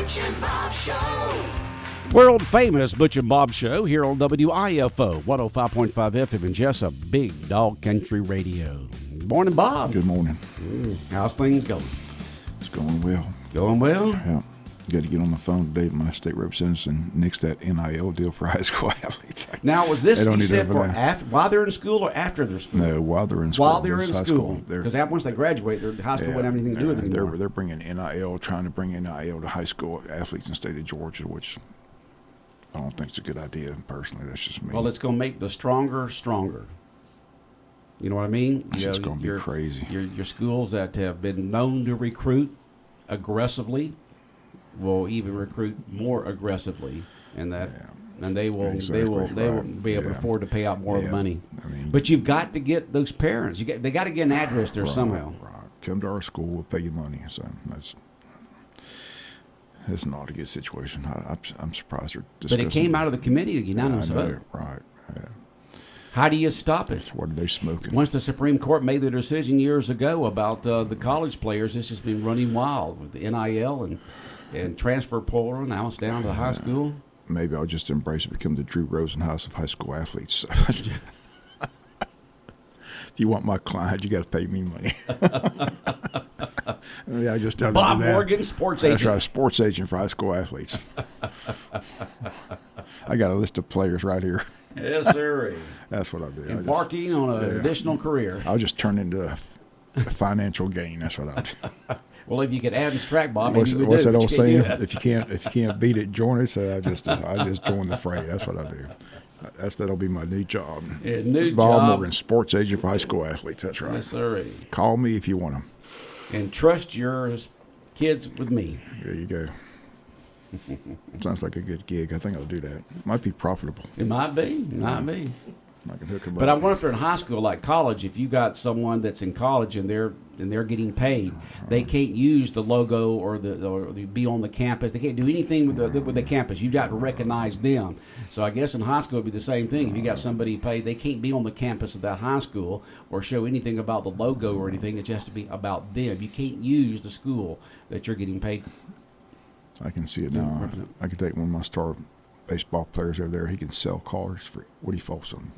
Butch and Bob Show. World famous Butch and Bob Show here on WIFO 105.5 FM in Jesup, Big Dog Country Radio. Good morning, Bob. Good morning. How's things going? It's going well. Going well? Yeah. Got to get on the phone today with my state representatives and nix that NIL deal for high school athletes. Now, was this, you said, for that. while they're in school or after their school? No, while they're in school. While they're in school. Because once they graduate, their high school wouldn't have anything to do with it anymore. They're bringing NIL, trying to bring NIL to high school athletes in the state of Georgia, which I don't think it's a good idea, personally. That's just me. Well, it's going to make the stronger. You know what I mean? It's just going to be crazy. Your schools that have been known to recruit aggressively will even recruit more aggressively, and they will be able to afford to pay out more of the money. I mean, but you've got to get those parents. They got to get an address there somehow. Right. Come to our school, we'll pay you money. So that's not a good situation. I'm surprised they're discussing. But it came out of the committee, a unanimous vote. Right. Yeah. How do you stop it? What are they smoking? Once the Supreme Court made the decision years ago about the college players, this has been running wild with the NIL and transfer portal. Now it's down to the high school. Maybe I'll just embrace it, become the Drew Rosenhaus of high school athletes. If you want my client, you got to pay me money. I just tell Bob them Morgan, sports agent. That's right, sports agent for high school athletes. I got a list of players right here. Yes, sir. That's what I do. Embarking on an additional career. I'll just turn into a financial gain. That's what I do. Well, if you could add and subtract, Bob, maybe you would what's do. That old saying? If you can't beat it, join it. So I just join the fray. That's what I do. That'll be my new job. Yeah, Bob Morgan, sports agent for high school athletes. That's right. Yes, sir. Call me if you want them. And trust your kids with me. There you go. Sounds like a good gig. I think I'll do that. Might be profitable. It might be. I can hook them up. But I wonder if they're in high school, like college, if you got someone that's in college and they're getting paid, they can't use the logo or the be on the campus. They can't do anything with the campus. You've got to recognize them. So I guess in high school it'd be the same thing. If you got somebody paid, they can't be on the campus of that high school or show anything about the logo or anything. It just has to be about them. You can't use the school that you're getting paid. I can see it now. I can take one of my star baseball players over there. He can sell cars for what he falls on.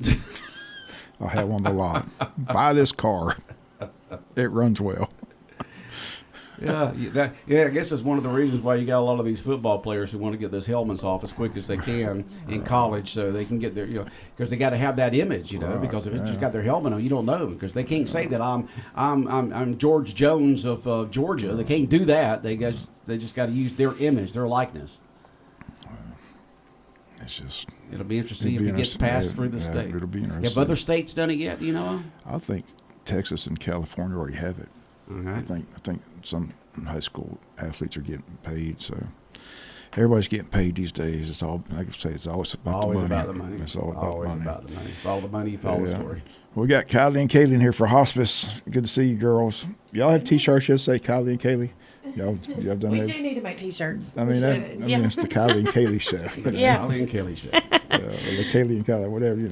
I'll have on the lot. Buy this car. It runs well. I guess that's one of the reasons why you got a lot of these football players who want to get those helmets off as quick as they can in college, so they can get their, because they got to have that image, because if it's just got their helmet on, you don't know, because they can't say that I'm George Jones of Georgia. They can't do that. They just got to use their image, their likeness. It'll be interesting if it gets passed through the state. It'll be interesting. Have other states done it yet? Do you know? I think Texas and California already have it. Okay. I think some high school athletes are getting paid. So everybody's getting paid these days. It's all, like I say, it's always about the money. About the money. It's all about the money. Follow the money. Follow the story. We got Kylie and Kylie in here for Hospice. Good to see you, girls. Y'all have T-shirts that say Kylie and Kylie? Y'all done we that? do need to make T-shirts. I mean, it's the Kylie and Kylie show. Yeah. Kylie and Kylie show. The Kylie and Kylie,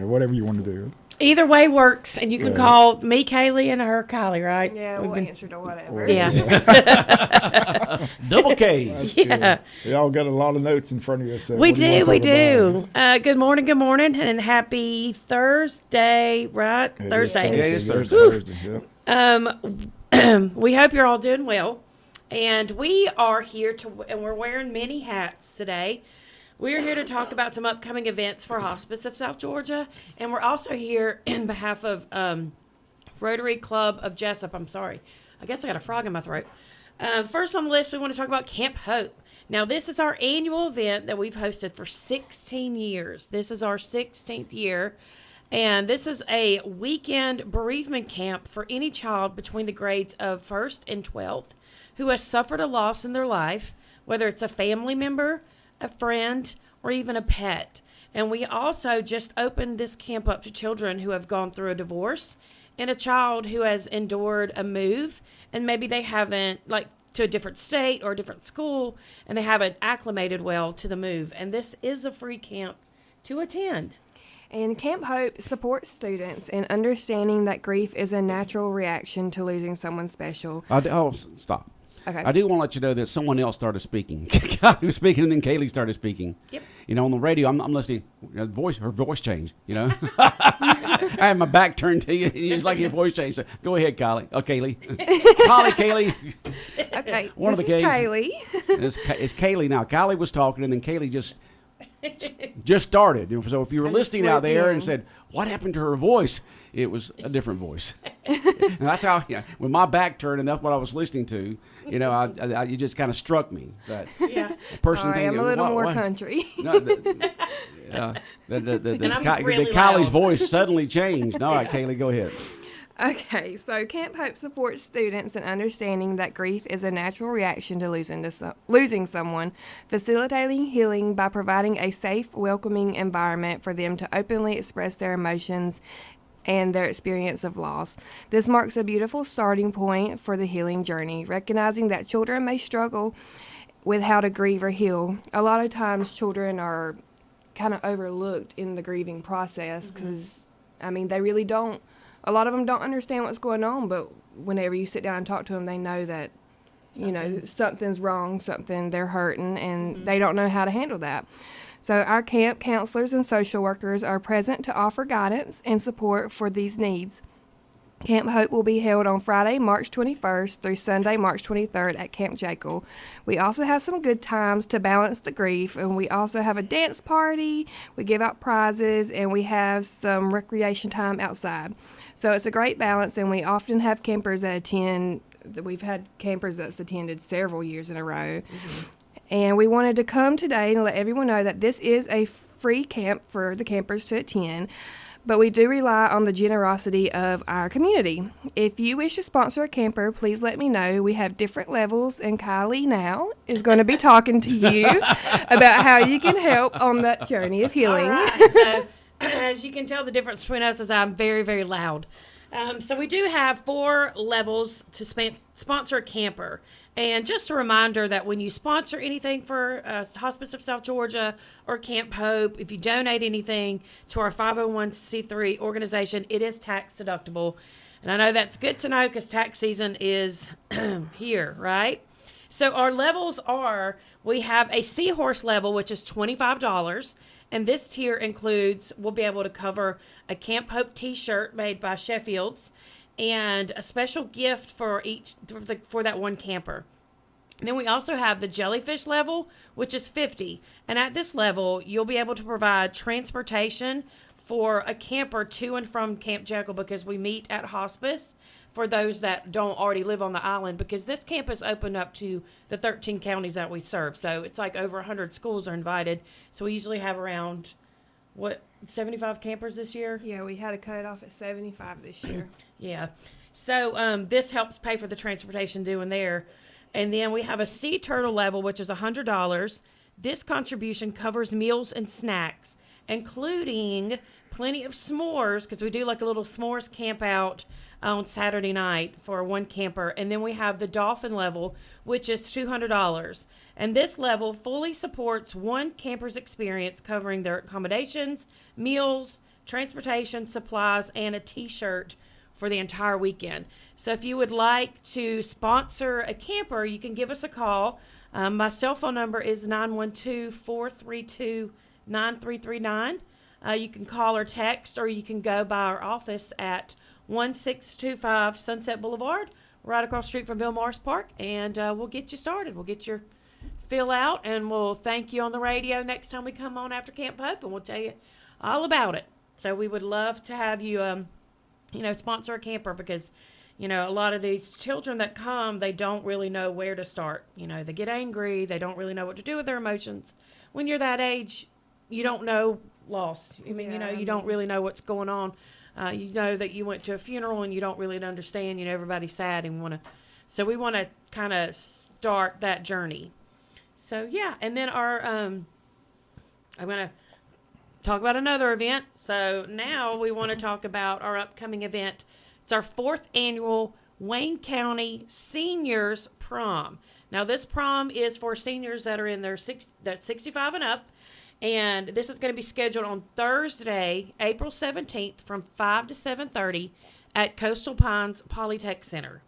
whatever you want to do. Either way works, and you can call me Kaylee and her Kylie, right? Yeah, we'll answer to whatever. Yeah. Double K's. Yeah. Y'all got a lot of notes in front of you. So We do. Good morning, and happy Thursday, right? Thursday. Yeah, it's Thursday. Yep. We hope you're all doing well, and we are here and we're wearing many hats today. We're here to talk about some upcoming events for Hospice of South Georgia, and we're also here in behalf of Rotary Club of Jesup. I'm sorry. I guess I got a frog in my throat. First on the list, we want to talk about Camp Hope. Now, this is our annual event that we've hosted for 16 years. This is our 16th year, and this is a weekend bereavement camp for any child between the grades of 1st and 12th who has suffered a loss in their life, whether it's a family member, a friend, or even a pet. And we also just opened this camp up to children who have gone through a divorce and a child who has endured a move, and maybe they haven't, to a different state or a different school, and they haven't acclimated well to the move. And this is a free camp to attend. And Camp Hope supports students in understanding that grief is a natural reaction to losing someone special. Stop. Okay. I do want to let you know that someone else started speaking. Kylie was speaking, and then Kaylee started speaking. Yep. On the radio, I'm listening. Her voice changed. I had my back turned to you, and it's like your voice changed. So go ahead, Kylie. Oh, Kaylee. Kaylee. Okay. One of this the is Ks. Kylie. It's Kaylee now. Kylie was talking, and then Kaylee just started. So if you were I just listening out there swooped and in. said, "What happened to her voice?" It was a different voice. And that's how, with my back turned, and that's what I was listening to. You just kind of struck me. That Yeah. person Sorry, thinking, I'm a little more what? country. No, And I'm really Kylie's loud. voice suddenly changed. All right, Kaylee, go ahead. Okay, so Camp Hope supports students in understanding that grief is a natural reaction to losing someone, facilitating healing by providing a safe, welcoming environment for them to openly express their emotions and their experience of loss. This marks a beautiful starting point for the healing journey, recognizing that children may struggle with how to grieve or heal. A lot of times children are kind of overlooked in the grieving process because, they really don't. A lot of them don't understand what's going on, but whenever you sit down and talk to them, they know that, something's wrong, they're hurting, and they don't know how to handle that. So our camp counselors and social workers are present to offer guidance and support for these needs. Camp Hope will be held on Friday, March 21st through Sunday, March 23rd at Camp Jekyll. We also have some good times to balance the grief, and we also have a dance party, we give out prizes, and we have some recreation time outside. So it's a great balance, and we often have campers that attend. We've had campers that's attended several years in a row. And we wanted to come today and let everyone know that this is a free camp for the campers to attend, but we do rely on the generosity of our community. If you wish to sponsor a camper, please let me know. We have different levels, and Kylie now is going to be talking to you about how you can help on that journey of healing. All right. So, as you can tell, the difference between us is I'm very, very loud. So we do have 4 levels to sponsor a camper. And just a reminder that when you sponsor anything for Hospice of South Georgia or Camp Hope, if you donate anything to our 501c3 organization, it is tax deductible. And I know that's good to know because tax season is here, right? So our levels are, we have a Seahorse level, which is $25. And this tier includes, we'll be able to cover a Camp Hope t-shirt made by Sheffield's, and a special gift for that one camper. And then we also have the Jellyfish level, which is $50. And at this level, you'll be able to provide transportation for a camper to and from Camp Jekyll, because we meet at Hospice for those that don't already live on the island, because this camp is open up to the 13 counties that we serve. So it's like over 100 schools are invited. So we usually have around, 75 campers this year? Yeah, we had to cut it off at 75 this year. Yeah. So this helps pay for the transportation doing there. And then we have a Sea Turtle level, which is $100. This contribution covers meals and snacks, including plenty of s'mores, because we do like a little s'mores camp out on Saturday night for one camper. And then we have the Dolphin level, which is $200. And this level fully supports one camper's experience, covering their accommodations, meals, transportation, supplies, and a t-shirt for the entire weekend. So if you would like to sponsor a camper, you can give us a call. My cell phone number is 912-432-9339. You can call or text, or you can go by our office at 1625 Sunset Boulevard, right across the street from Bill Morris Park, and we'll get you started. We'll get your fill out, and we'll thank you on the radio next time we come on after Camp Hope, and we'll tell you all about it. So we would love to have you, sponsor a camper, because, a lot of these children that come, they don't really know where to start. They get angry. They don't really know what to do with their emotions. When you're that age, you don't know loss. You don't really know what's going on. You know that you went to a funeral and you don't really understand. Everybody's sad, and so we want to kind of start that journey. So yeah, and then I'm going to talk about another event. So now we want to talk about our upcoming event. It's our 4th annual Wayne County Seniors Prom. Now this prom is for seniors that are in their 65 and up. And this is going to be scheduled on Thursday, April 17th from 5 to 7:30 at Coastal Pines Polytech Center.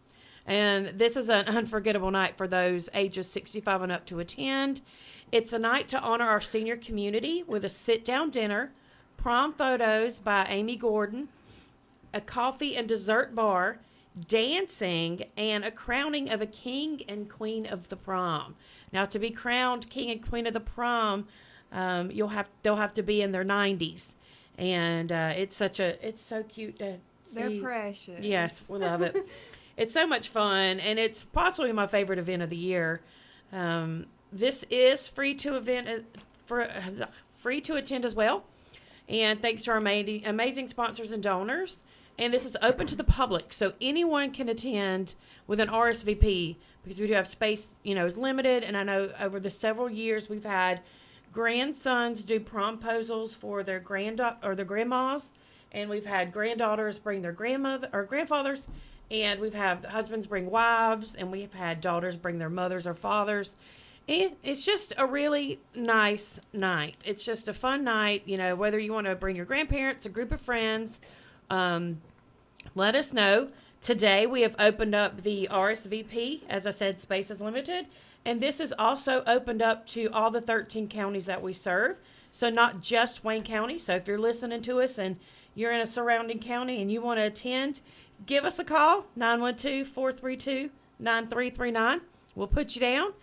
And this is an unforgettable night for those ages 65 and up to attend. It's a night to honor our senior community with a sit-down dinner, prom photos by Amy Gordon, a coffee and dessert bar, dancing, and a crowning of a king and queen of the prom. Now, to be crowned king and queen of the prom, they'll have to be in their 90s, and it's so cute to see. They're precious. Yes, we love it. It's so much fun, and it's possibly my favorite event of the year. This is free to attend as well, and thanks to our amazing sponsors and donors. And this is open to the public, so anyone can attend with an RSVP, because we do have space, is limited. And I know over the several years we've had grandsons do promposals for their their grandmas, and we've had granddaughters bring their grandmother or grandfathers, and we've had husbands bring wives, and we've had daughters bring their mothers or fathers. And it's just a really nice night. It's just a fun night, whether you want to bring your grandparents, a group of friends. Let us know. Today we have opened up the RSVP. As I said, space is limited. And this is also opened up to all the 13 counties that we serve. So not just Wayne County. So if you're listening to us and you're in a surrounding county and you want to attend, give us a call, 912-432-9339. We'll put you down.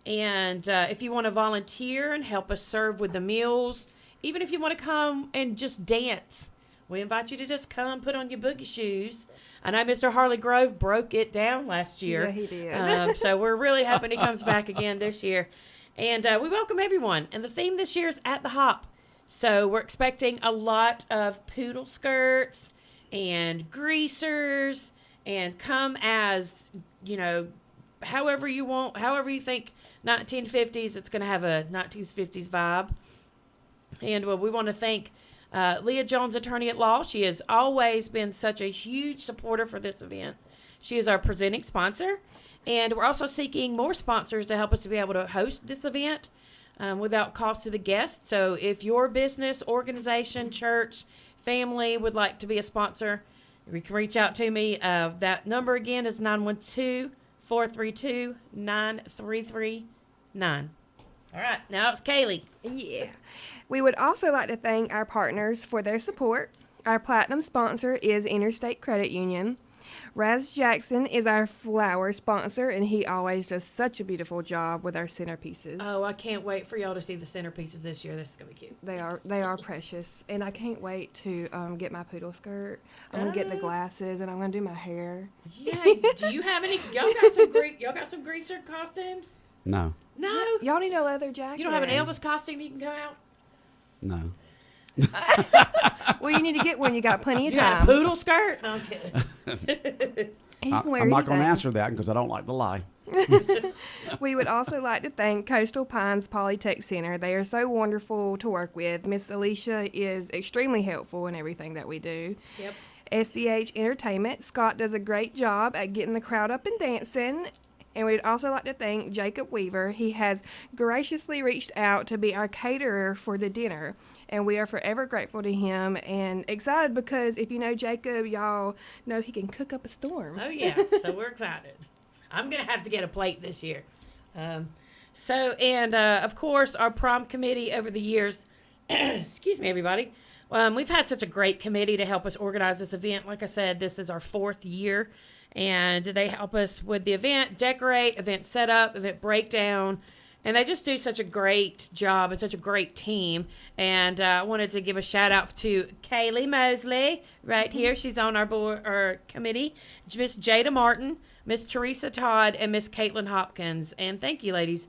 And if you want to volunteer and help us serve with the meals, even if you want to come and just dance, we invite you to just come, put on your boogie shoes. I know Mr. Harley Grove broke it down last year. Yeah, he did. So we're really hoping he comes back again this year. And we welcome everyone. And the theme this year is At the Hop. So we're expecting a lot of poodle skirts and greasers, and come as, however you want, however you think 1950s, it's going to have a 1950s vibe. And we want to thank Leah Jones, attorney at law. She has always been such a huge supporter for this event. She is our presenting sponsor, and we're also seeking more sponsors to help us to be able to host this event without cost to the guests. So if your business, organization, church, family would like to be a sponsor, you can reach out to me. That number again is 912-432-9339. All right, now it's Kylie. Yeah. We would also like to thank our partners for their support. Our platinum sponsor is Interstate Credit Union. Raz Jackson is our flower sponsor, and he always does such a beautiful job with our centerpieces. Oh, I can't wait for y'all to see the centerpieces this year. This is going to be cute. They are precious, and I can't wait to get my poodle skirt. I'm going to get the glasses, and I'm going to do my hair. Yeah, do you have any? Y'all got some greaser costumes? No. No? Y'all need a leather jacket. You don't have an Elvis costume you can go out? No. Well, you need to get one. You got plenty of You time. got a poodle skirt? No, I'm kidding. You can wear I'm not going to anything. answer that because I don't like to lie. We would also like to thank Coastal Pines Polytech Center. They are so wonderful to work with. Miss Alicia is extremely helpful in everything that we do. Yep. SCH Entertainment. Scott does a great job at getting the crowd up and dancing. And we'd also like to thank Jacob Weaver. He has graciously reached out to be our caterer for the dinner. And we are forever grateful to him and excited because if you know Jacob, y'all know he can cook up a storm. Oh, yeah. So we're excited. I'm going to have to get a plate this year. Of course, our prom committee over the years, excuse me, everybody. We've had such a great committee to help us organize this event. Like I said, this is our 4th year. And they help us with the event, decorate, event setup, event breakdown. And they just do such a great job and such a great team. And I wanted to give a shout out to Kylie Mosley right here. She's on our board or committee. Miss Jada Martin, Miss Teresa Todd, and Miss Caitlin Hopkins. And thank you, ladies.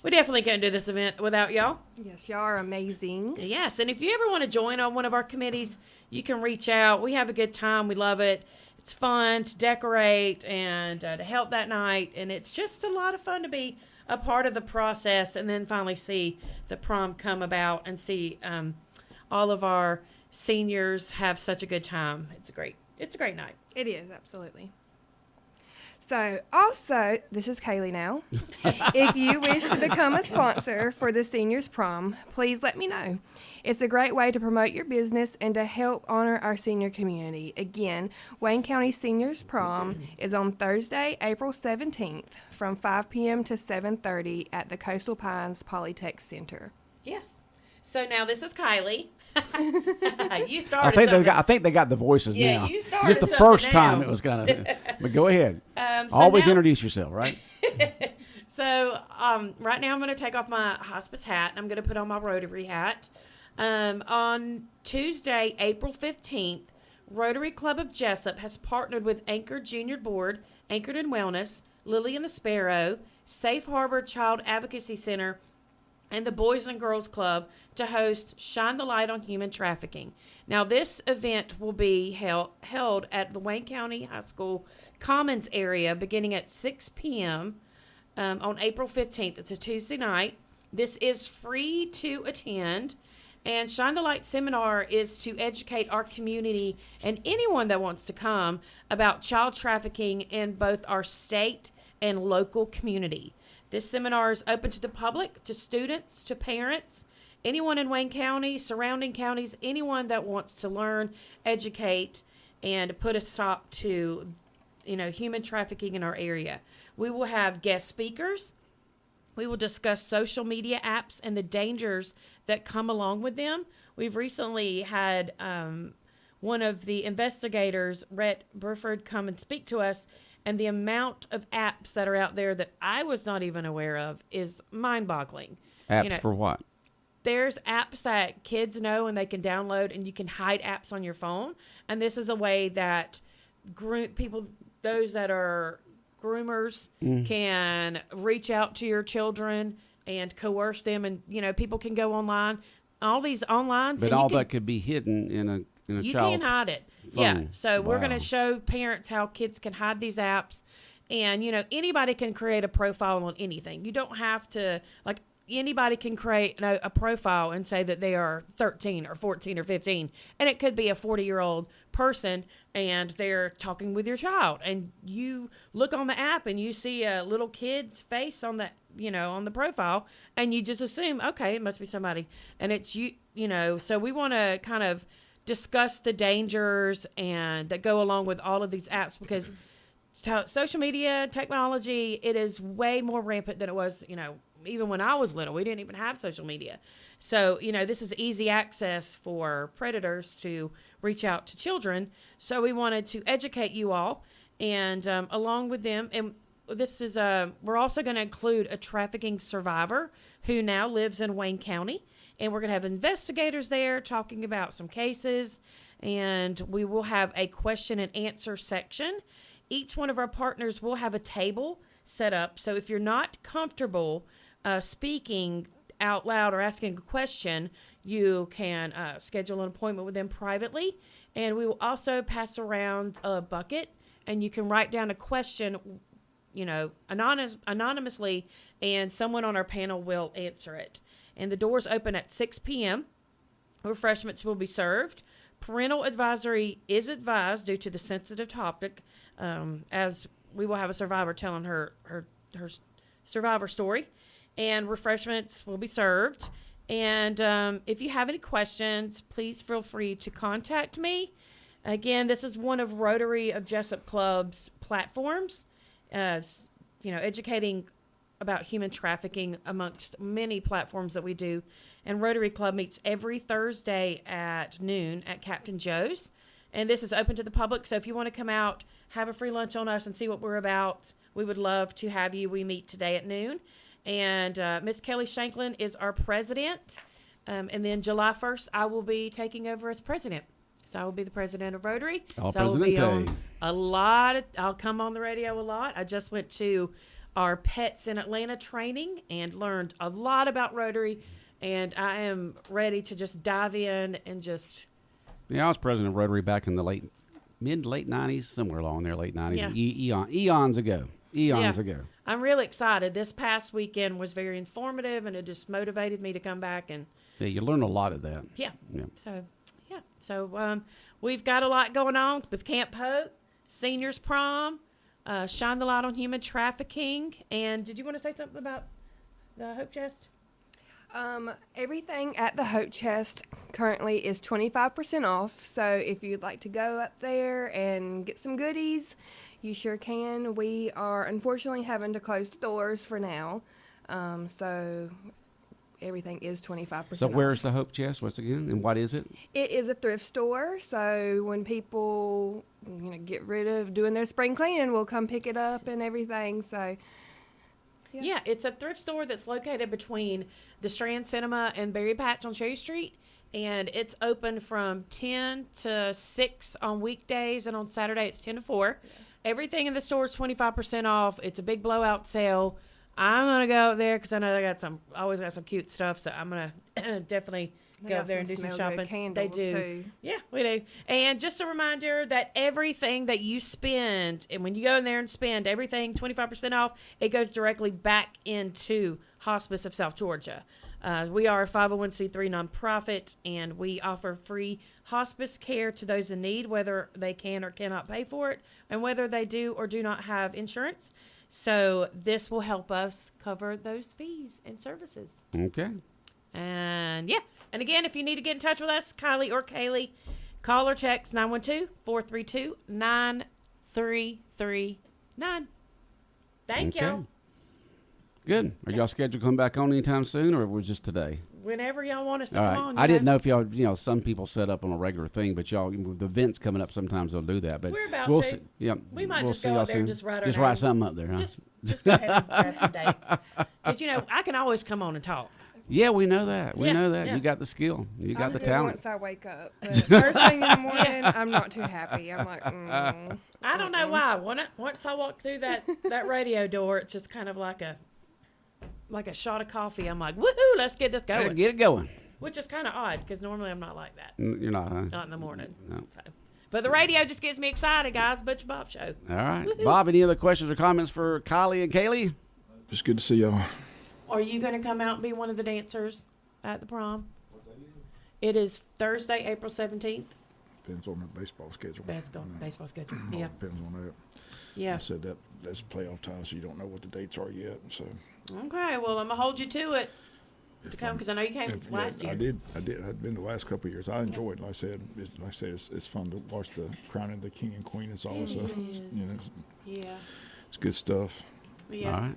We definitely couldn't do this event without y'all. Yes, y'all are amazing. Yes, and if you ever want to join on one of our committees, you can reach out. We have a good time. We love it. It's fun to decorate and to help that night. And it's just a lot of fun to be a part of the process and then finally see the prom come about and see all of our seniors have such a good time. It's a great night. It is, absolutely. So, also, this is Kylie now. If you wish to become a sponsor for the Seniors Prom, please let me know. It's a great way to promote your business and to help honor our senior community. Again, Wayne County Seniors Prom is on Thursday, April 17th from 5 p.m. to 7:30 at the Coastal Pines Polytech Center. Yes. So now this is Kylie. You started. I think they got the voices now. You started. Just the something first time now. it was kind of. But go ahead. So Always now, introduce yourself, right? So right now I'm going to take off my hospice hat. And I'm going to put on my Rotary hat. On Tuesday, April 15th, Rotary Club of Jesup has partnered with Anchored Junior Board, Anchored in Wellness, Lily and the Sparrow, Safe Harbor Child Advocacy Center, and the Boys and Girls Club to host Shine the Light on Human Trafficking. Now, this event will be held at the Wayne County High School Commons area beginning at 6 p.m. On April 15th. It's a Tuesday night. This is free to attend. And Shine the Light Seminar is to educate our community and anyone that wants to come about child trafficking in both our state and local community. This seminar is open to the public, to students, to parents, anyone in Wayne County, surrounding counties, anyone that wants to learn, educate, and put a stop to, human trafficking in our area. We will have guest speakers. We will discuss social media apps and the dangers that come along with them. We've recently had one of the investigators, Rhett Burford, come and speak to us, and the amount of apps that are out there that I was not even aware of is mind-boggling. Apps for what? There's apps that kids know and they can download, and you can hide apps on your phone. And this is a way that those that are groomers can reach out to your children and coerce them. And, people can go online. All these online. But all that could be hidden in a child's You can't hide it. phone. Yeah. So we're Wow. going to show parents how kids can hide these apps. And, anybody can create a profile on anything. You don't have to, anybody can create a profile and say that they are 13 or 14 or 15. And it could be a 40-year-old person, and they're talking with your child. And you look on the app and you see a little kid's face on the, on the profile, and you just assume, okay, it must be somebody. And it's you, so we want to kind of discuss the dangers and that go along with all of these apps, because social media, technology, it is way more rampant than it was, even when I was little. We didn't even have social media. So, this is easy access for predators to reach out to children. So we wanted to educate you all, and along with them, and this is we're also going to include a trafficking survivor who now lives in Wayne County, and we're going to have investigators there talking about some cases, and we will have a question and answer section. Each one of our partners will have a table set up. So if you're not comfortable speaking out loud or asking a question, you can schedule an appointment with them privately. And we will also pass around a bucket, and you can write down a question, anonymously, and someone on our panel will answer it. And the doors open at 6 p.m. Refreshments will be served. Parental advisory is advised due to the sensitive topic, as we will have a survivor telling her survivor story. And refreshments will be served. And if you have any questions, please feel free to contact me. Again, this is one of Rotary of Jesup Club's platforms, educating about human trafficking amongst many platforms that we do. And Rotary Club meets every Thursday at noon at Captain Joe's. And this is open to the public, so if you want to come out, have a free lunch on us and see what we're about, we would love to have you. We meet today at noon. And Miss Kelly Shanklin is our president. And then July 1st, I will be taking over as president. So I will be the president of Rotary. All so I will be Presidente. on I'll come on the radio a lot. I just went to our Pets in Atlanta training and learned a lot about Rotary. And I am ready to just dive in and just... Yeah, I was president of Rotary back in the mid-late 90s, somewhere along there, late 90s. Yeah. Eons ago. I'm really excited. This past weekend was very informative, and it just motivated me to come back. And Yeah, you learn a lot of that. yeah. Yeah. So we've got a lot going on with Camp Hope, Seniors Prom. shine the light on human trafficking. And did you want to say something about the Hope Chest? Everything at the Hope Chest currently is 25% off. So if you'd like to go up there and get some goodies, you sure can. We are unfortunately having to close the doors for now. So everything is 25% So off. where's the Hope Chest? What's again? And what is it? It is a thrift store. So when people, get rid of doing their spring cleaning, we'll come pick it up and everything. So Yeah, it's a thrift store that's located between the Strand Cinema and Berry Patch on Cherry Street. And it's open from 10 to 6 on weekdays, and on Saturday it's 10 to 4. Yeah. Everything in the store is 25% off. It's a big blowout sale. I'm going to go up there because I know they always got some cute stuff, so I'm going to definitely go up there and do some shopping. They do. Too. Yeah, we do. And just a reminder that everything that you spend, and when you go in there and spend everything 25% off, it goes directly back into Hospice of South Georgia. We are a 501c3 nonprofit, and we offer free hospice care to those in need, whether they can or cannot pay for it, and whether they do or do not have insurance. So this will help us cover those fees and services. Okay. And yeah. And again, if you need to get in touch with us, Kylie or Kaylee, call or text 912-432-9339. Thank y'all. Good. Are y'all scheduled to come back on anytime soon, or was just today? Whenever y'all want us to All come right. on. I didn't know if y'all, some people set up on a regular thing, but y'all, the events coming up, sometimes they'll do that. But we're about we'll to. See, yeah, we might we'll just go out there and just write our Just name. write something up there, huh? Just go ahead and grab some dates. Because, I can always come on and talk. Yeah, we know that. We Yeah, know that. yeah. You got the skill. You got I'll the do talent. Once I wake up. But first thing in the morning, I'm not too happy. I'm like, I don't know why. Once I walk through that radio door, it's just kind of like a shot of coffee. I'm like, woohoo, let's get this going. Get it going. Which is kind of odd because normally I'm not like that. You're not, huh? Not in the morning. No. So. But the radio just gets me excited, guys. Butch and Bob Show. All right. Woo-hoo. Bob, any other questions or comments for Kylie and Kaylee? Just good to see y'all. Are you going to come out and be one of the dancers at the prom? It is Thursday, April 17th. Depends on the baseball schedule. Baseball schedule. All Yeah. depends on that. Yeah. I said that's playoff time, so you don't know what the dates are yet. So Okay. Well, I'm going to hold you to it to come because I know you came last year. I did. I'd been the last couple of years. I enjoyed it. Like I said, it's fun to watch the crowning of the king and queen. It's all stuff. Yeah. It's good stuff. Yeah. All right.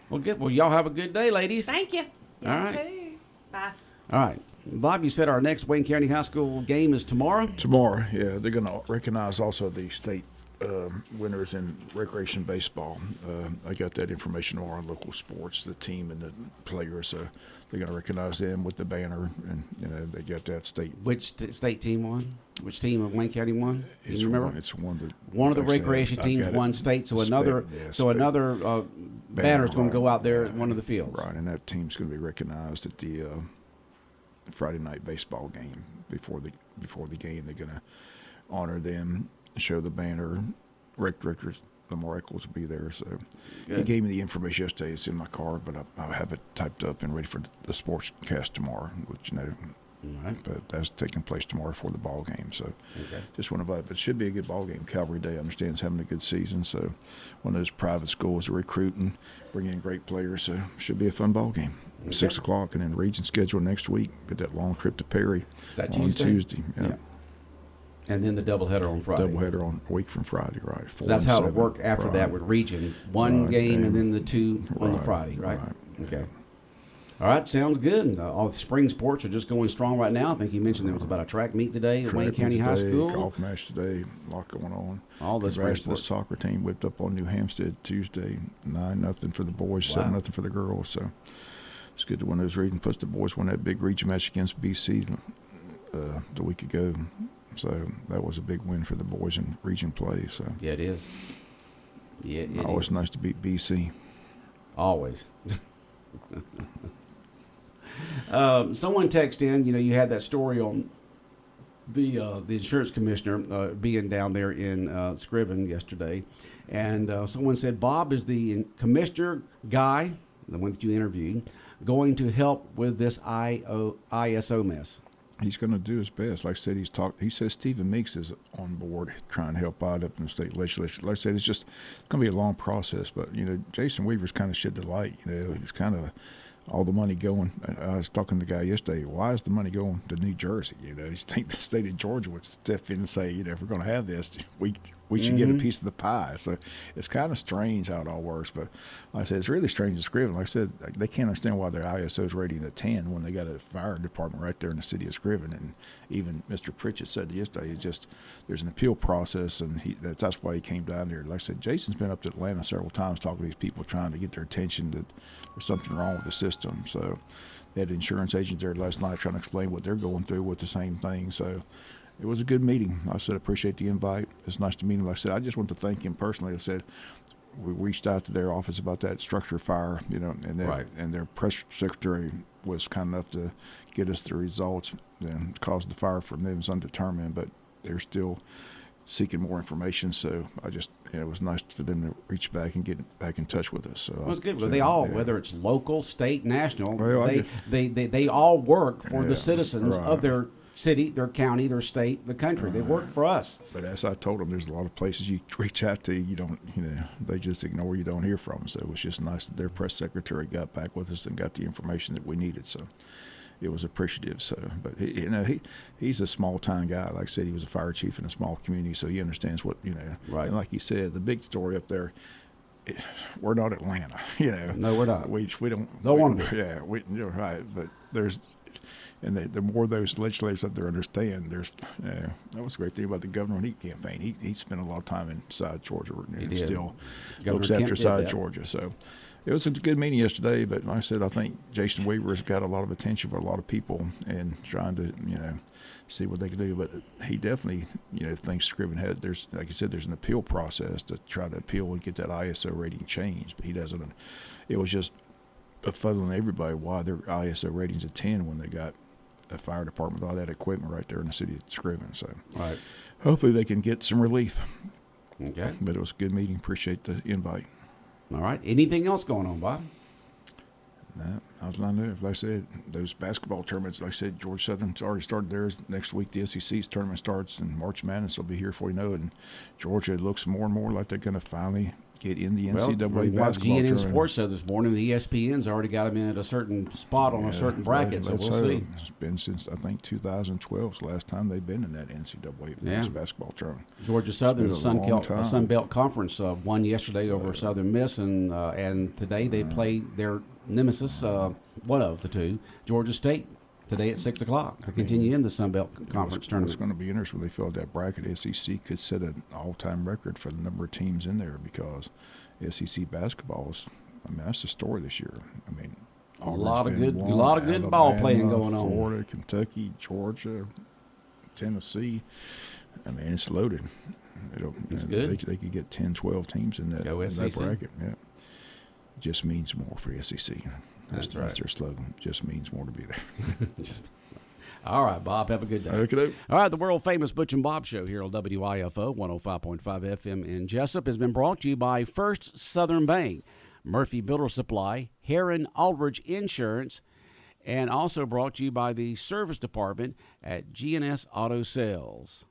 Well, good. Well, y'all have a good day, ladies. Thank you. All right. too. Bye. All right. Bob, you said our next Wayne County High School game is tomorrow? Tomorrow, yeah. They're going to recognize also the state winners in recreation baseball. I got that information on our local sports, the team and the players. They're going to recognize them with the banner, and they got that state. Which state team won? Which team of Wayne County won? Can you remember? It's one of the recreation teams won state, so another banner's going to go out there at one of the fields. Right, and that team's going to be recognized at the Friday night baseball game before the game. They're going to honor them, show the banner. Rec directors Lamar Eccles will be there. So he gave me the information yesterday. It's in my car, but I have it typed up and ready for the sportscast tomorrow. Which Right. But that's taking place tomorrow for the ball game. So just want to invite. But it should be a good ball game. Calvary Day, I understand, is having a good season. So one of those private schools are recruiting, bringing in great players. So should be a fun ball game. 6 o'clock, and then region schedule next week. Get that long trip to Perry. Is that on Tuesday? Tuesday. Yeah. And then the doubleheader on Friday. Doubleheader on a week from Friday, right? So that's how it'll work after that with region. One game and then the two on the Friday, right? Okay. All right, sounds good. All the spring sports are just going strong right now. I think you mentioned there was about a track meet today at Wayne County High School. Golf match today, a lot going on. All the spring rest of the soccer team whipped up on New Hampstead Tuesday, 9-0 for the boys, 7-0 for the girls. So it's good to win those regions. Plus the boys won that big region match against BC the week ago. So that was a big win for the boys in region play. So yeah, it is. Yeah, it always is. nice to beat BC. Always. Someone texted in. You had that story on the insurance commissioner being down there in Scriven yesterday, and someone said Bob is the commissioner guy, the one that you interviewed, going to help with this ISO mess. he's going to do his best. Like I said, he says Stephen Meeks is on board trying to help out up in the state legislature. Like I said, it's going to be a long process. But, Jason Weaver's kind of shed the light. He's kind of all the money going. I was talking to the guy yesterday. Why is the money going to New Jersey? You think the state of Georgia would step in and say, if we're going to have this, we should get a piece of the pie. So it's kind of strange how it all works. But like I said, it's really strange in Scriven. Like I said, they can't understand why their ISO is rating a 10 when they got a fire department right there in the city of Scriven. And even Mr. Pritchett said yesterday, there's an appeal process, and that's why he came down there. Like I said, Jason's been up to Atlanta several times talking to these people, trying to get their attention that there's something wrong with the system. So they had insurance agents there last night trying to explain what they're going through with the same thing. So it was a good meeting. Like I said, appreciate the invite. It's nice to meet him. Like I said, I just want to thank him personally. I said, we reached out to their office about that structure fire, and their press secretary was kind enough to get us the results. And cause of the fire from them is undetermined, but they're still seeking more information. So it was nice for them to reach back and get back in touch with us. So it was good. Well, they all, whether it's local, state, national, well, they all work for the citizens right. of their city, their county, their state, the country. They work for us. But as I told them, there's a lot of places you reach out to, you don't, they just ignore you, don't hear from them. So it was just nice that their press secretary got back with us and got the information that we needed. So it was appreciative. So, but he's a small town guy. Like I said, he was a fire chief in a small community, so he understands what Right. And like he said, the big story up there. We're not Atlanta, No, we're not. We don't want to be. Yeah, you're right. But and the more those legislators up there understand, that was the great thing about the Governor Heat campaign. He spent a lot of time inside Georgia and still looks after South Georgia. So it was a good meeting yesterday. But like I said, I think Jason Weaver's got a lot of attention for a lot of people and trying to see what they can do. But he definitely thinks Scriven had like you said, there's an appeal process to try to appeal and get that ISO rating changed. But he doesn't. It was just befuddling everybody why their ISO rating's a 10 when they got a fire department with all that equipment right there in the city of Scriven. So right. Hopefully they can get some relief. Okay. But it was a good meeting. Appreciate the invite. All right. Anything else going on, Bob? No, I was not there. Like I said, those basketball tournaments, like I said, Georgia Southern's already started theirs. Next week, the SEC's tournament starts, and March Madness will be here before you know it. And Georgia looks more and more like they're going to finally get in the NCAA basketball GNN tournament. Sports said this morning the ESPN's already got them in at a certain spot on a certain bracket, so we'll see. It's been since, I think, 2012 is the last time they've been in that NCAA basketball tournament. Georgia Southern, the Sun Belt Conference, won yesterday over Southern Miss, and today they play their nemesis, one of the two, Georgia State, today at 6 o'clock to continue in the Sun Belt Conference tournament. It's going to be interesting when they fill out that bracket. SEC could set an all-time record for the number of teams in there because SEC basketball is, that's the story this year. A lot of good ball playing going on. Florida, Kentucky, Georgia, Tennessee. It's loaded. It's good. They could get 10, 12 teams in that bracket. Yeah. Just means more for SEC. That's right. That's their slogan. Just means more to be there. All right, Bob. Have a good day. Okay. All right, the world-famous Butch and Bob Show here on WIFO 105.5 FM in Jesup has been brought to you by First Southern Bank, Murphy Builder Supply, Heron Aldridge Insurance, and also brought to you by the Service Department at GNS Auto Sales.